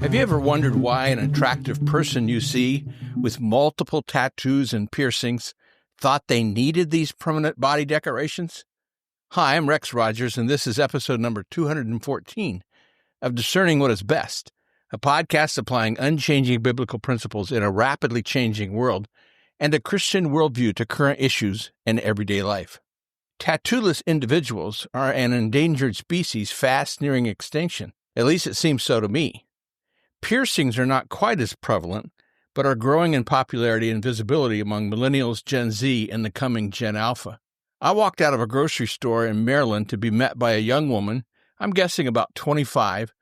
Have you ever wondered why an attractive person you see with multiple tattoos and piercings thought they needed these permanent body decorations? Hi, I'm Rex Rogers, and this is episode number 214 of Discerning What is Best, a podcast applying unchanging biblical principles in a rapidly changing world and a Christian worldview to current issues and everyday life. Tattooless individuals are an endangered species fast nearing extinction. At least it seems so to me. Piercings are not quite as prevalent, but are growing in popularity and visibility among millennials, Gen Z, and the coming Gen Alpha. I walked out of a grocery store in Maryland to be met by a young woman, I'm guessing about 25,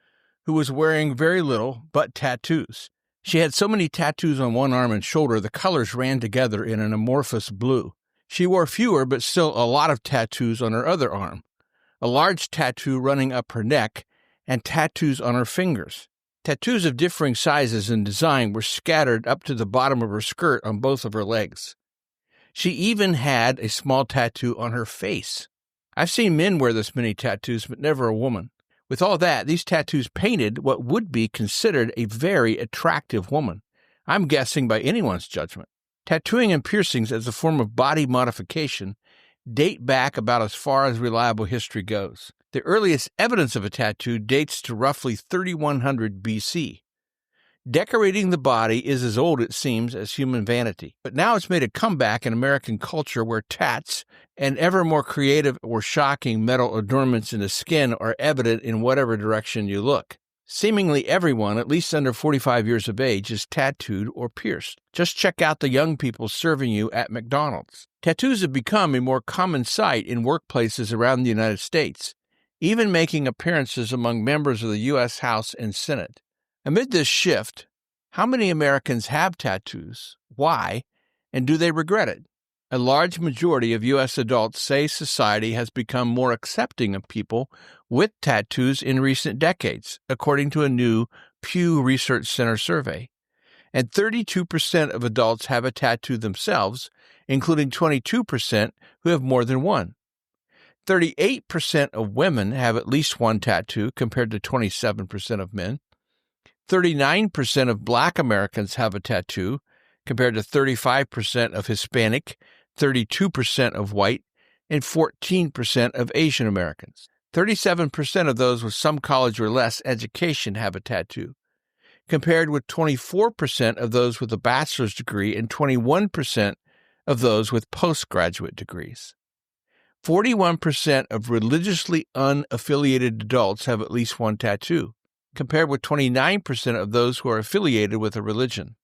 who was wearing very little but tattoos. She had so many tattoos on one arm and shoulder, the colors ran together in an amorphous blue. She wore fewer but still a lot of tattoos on her other arm, a large tattoo running up her neck, and tattoos on her fingers. Tattoos of differing sizes and design were scattered up to the bottom of her skirt on both of her legs. She even had a small tattoo on her face. I've seen men wear this many tattoos, but never a woman. With all that, these tattoos painted what would be considered a very attractive woman. I'm guessing by anyone's judgment. Tattooing and piercings as a form of body modification date back about as far as reliable history goes. The earliest evidence of a tattoo dates to roughly 3100 BC. Decorating the body is as old, it seems, as human vanity. But now it's made a comeback in American culture where tats and ever more creative or shocking metal adornments in the skin are evident in whatever direction you look. Seemingly everyone, at least under 45 years of age, is tattooed or pierced. Just check out the young people serving you at McDonald's. Tattoos have become a more common sight in workplaces around the United States, even making appearances among members of the U.S. House and Senate. Amid this shift, how many Americans have tattoos? Why? And do they regret it? A large majority of U.S. adults say society has become more accepting of people with tattoos in recent decades, according to a new Pew Research Center survey. And 32% of adults have a tattoo themselves, including 22% who have more than one. 38% of women have at least one tattoo, compared to 27% of men. 39% of Black Americans have a tattoo, compared to 35% of Hispanic, 32% of white, and 14% of Asian Americans. 37% of those with some college or less education have a tattoo, compared with 24% of those with a bachelor's degree and 21% of those with postgraduate degrees. 41% of religiously unaffiliated adults have at least one tattoo, compared with 29% of those who are affiliated with a religion.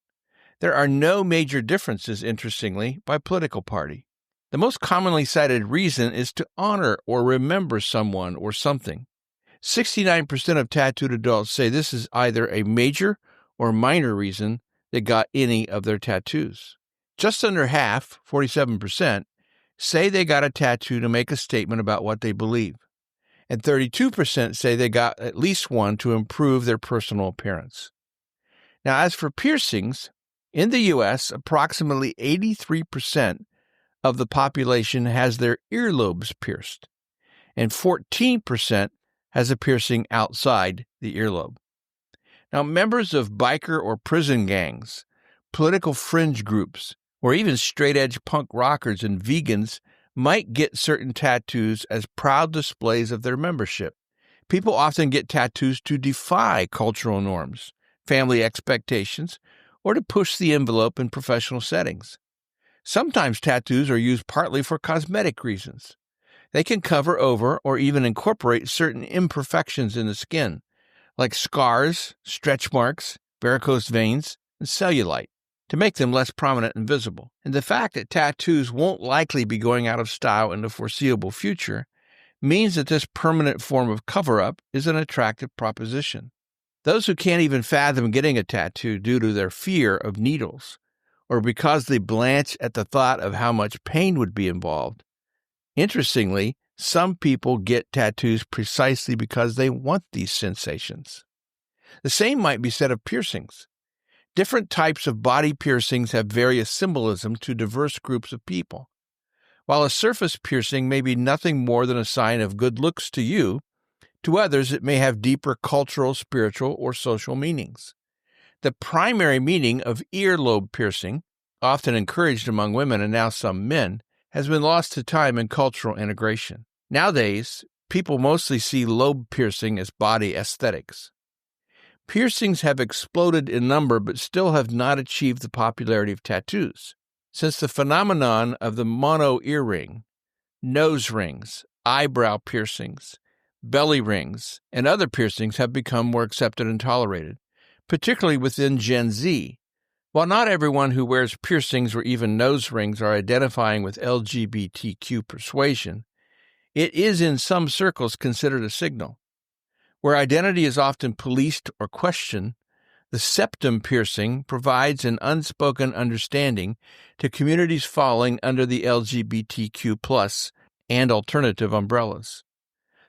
There are no major differences, interestingly, by political party. The most commonly cited reason is to honor or remember someone or something. 69% of tattooed adults say this is either a major or minor reason they got any of their tattoos. Just under half, 47%, say they got a tattoo to make a statement about what they believe, and 32% say they got at least one to improve their personal appearance. Now, as for piercings, in the U.S., approximately 83% of the population has their earlobes pierced, and 14% has a piercing outside the earlobe. Now, members of biker or prison gangs, political fringe groups, or even straight-edge punk rockers and vegans might get certain tattoos as proud displays of their membership. People often get tattoos to defy cultural norms, family expectations, or to push the envelope in professional settings. Sometimes tattoos are used partly for cosmetic reasons. They can cover over or even incorporate certain imperfections in the skin, like scars, stretch marks, varicose veins, and cellulite, to make them less prominent and visible. And the fact that tattoos won't likely be going out of style in the foreseeable future means that this permanent form of cover-up is an attractive proposition. Those who can't even fathom getting a tattoo due to their fear of needles, or because they blanch at the thought of how much pain would be involved. Interestingly, some people get tattoos precisely because they want these sensations. The same might be said of piercings. Different types of body piercings have various symbolism to diverse groups of people. While a surface piercing may be nothing more than a sign of good looks to you, To others, it may have deeper cultural, spiritual, or social meanings. The primary meaning of earlobe piercing, often encouraged among women and now some men, has been lost to time and cultural integration. Nowadays, people mostly see lobe piercing as body aesthetics. Piercings have exploded in number but still have not achieved the popularity of tattoos. Since the phenomenon of the mono earring, nose rings, eyebrow piercings, belly rings, and other piercings have become more accepted and tolerated, particularly within Gen Z. While not everyone who wears piercings or even nose rings are identifying with LGBTQ persuasion, it is in some circles considered a signal. Where identity is often policed or questioned, the septum piercing provides an unspoken understanding to communities falling under the LGBTQ+ and alternative umbrellas.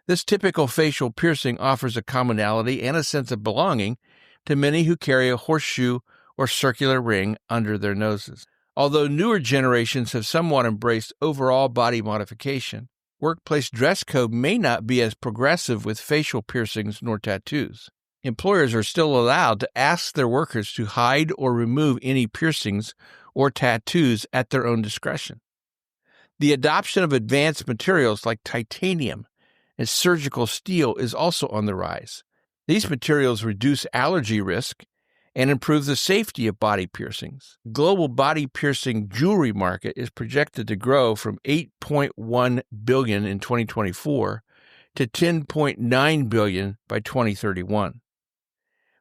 This typical facial piercing offers a commonality and a sense of belonging to many who carry a horseshoe or circular ring under their noses. Although newer generations have somewhat embraced overall body modification, workplace dress code may not be as progressive with facial piercings nor tattoos. Employers are still allowed to ask their workers to hide or remove any piercings or tattoos at their own discretion. The adoption of advanced materials like titanium and surgical steel is also on the rise. These materials reduce allergy risk and improve the safety of body piercings. Global body piercing jewelry market is projected to grow from $8.1 billion in 2024 to $10.9 billion by 2031.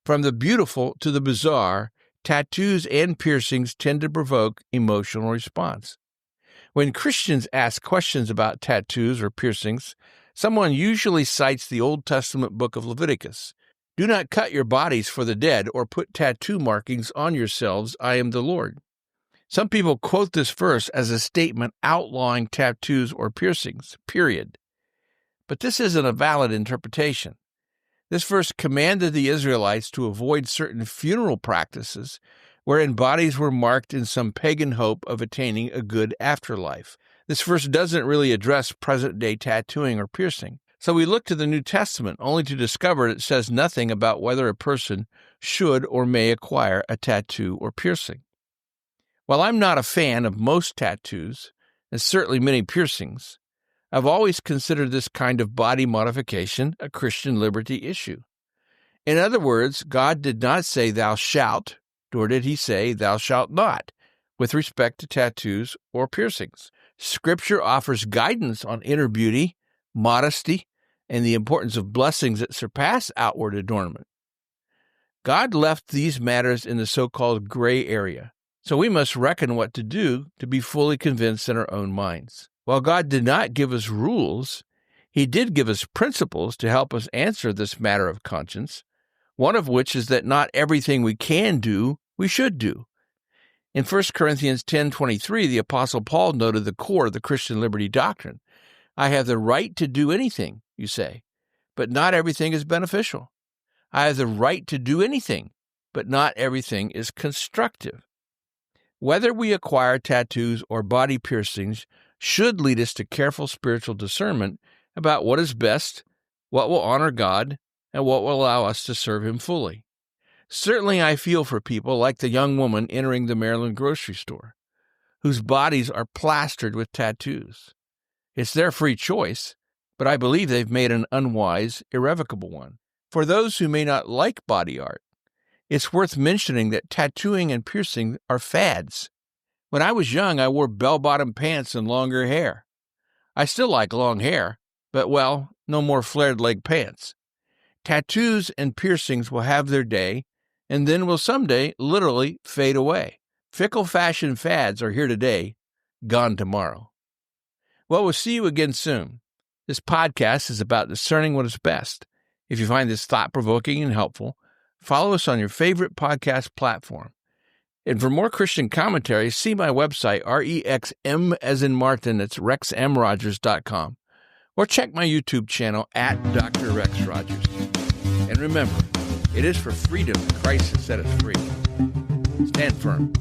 From the beautiful to the bizarre, tattoos and piercings tend to provoke emotional response. When Christians ask questions about tattoos or piercings, someone usually cites the Old Testament book of Leviticus. Do not cut your bodies for the dead or put tattoo markings on yourselves. I am the Lord. Some people quote this verse as a statement outlawing tattoos or piercings, period. But this isn't a valid interpretation. This verse commanded the Israelites to avoid certain funeral practices wherein bodies were marked in some pagan hope of attaining a good afterlife. This verse doesn't really address present-day tattooing or piercing. So we look to the New Testament only to discover it says nothing about whether a person should or may acquire a tattoo or piercing. While I'm not a fan of most tattoos, and certainly many piercings, I've always considered this kind of body modification a Christian liberty issue. In other words, God did not say thou shalt, nor did he say thou shalt not, with respect to tattoos or piercings. Scripture offers guidance on inner beauty, modesty, and the importance of blessings that surpass outward adornment. God left these matters in the so-called gray area, so we must reckon what to do to be fully convinced in our own minds. While God did not give us rules, he did give us principles to help us answer this matter of conscience, one of which is that not everything we can do, we should do. In 1 Corinthians 10:23, the Apostle Paul noted the core of the Christian liberty doctrine. I have the right to do anything, you say, but not everything is beneficial. I have the right to do anything, but not everything is constructive. Whether we acquire tattoos or body piercings should lead us to careful spiritual discernment about what is best, what will honor God, and what will allow us to serve him fully. Certainly I feel for people like the young woman entering the Maryland grocery store, whose bodies are plastered with tattoos. It's their free choice, but I believe they've made an unwise, irrevocable one. For those who may not like body art, it's worth mentioning that tattooing and piercing are fads. When I was young, I wore bell-bottom pants and longer hair. I still like long hair, but, well, no more flared leg pants. Tattoos and piercings will have their day, and then will someday literally fade away. Fickle fashion fads are here today, gone tomorrow. Well, we'll see you again soon. This podcast is about discerning what is best. If you find this thought-provoking and helpful, follow us on your favorite podcast platform. And for more Christian commentary, see my website, REXM as in Martin, it's rexmrogers.com, or check my YouTube channel at Dr. Rex Rogers. And remember, it is for freedom that Christ has set us free. Stand firm.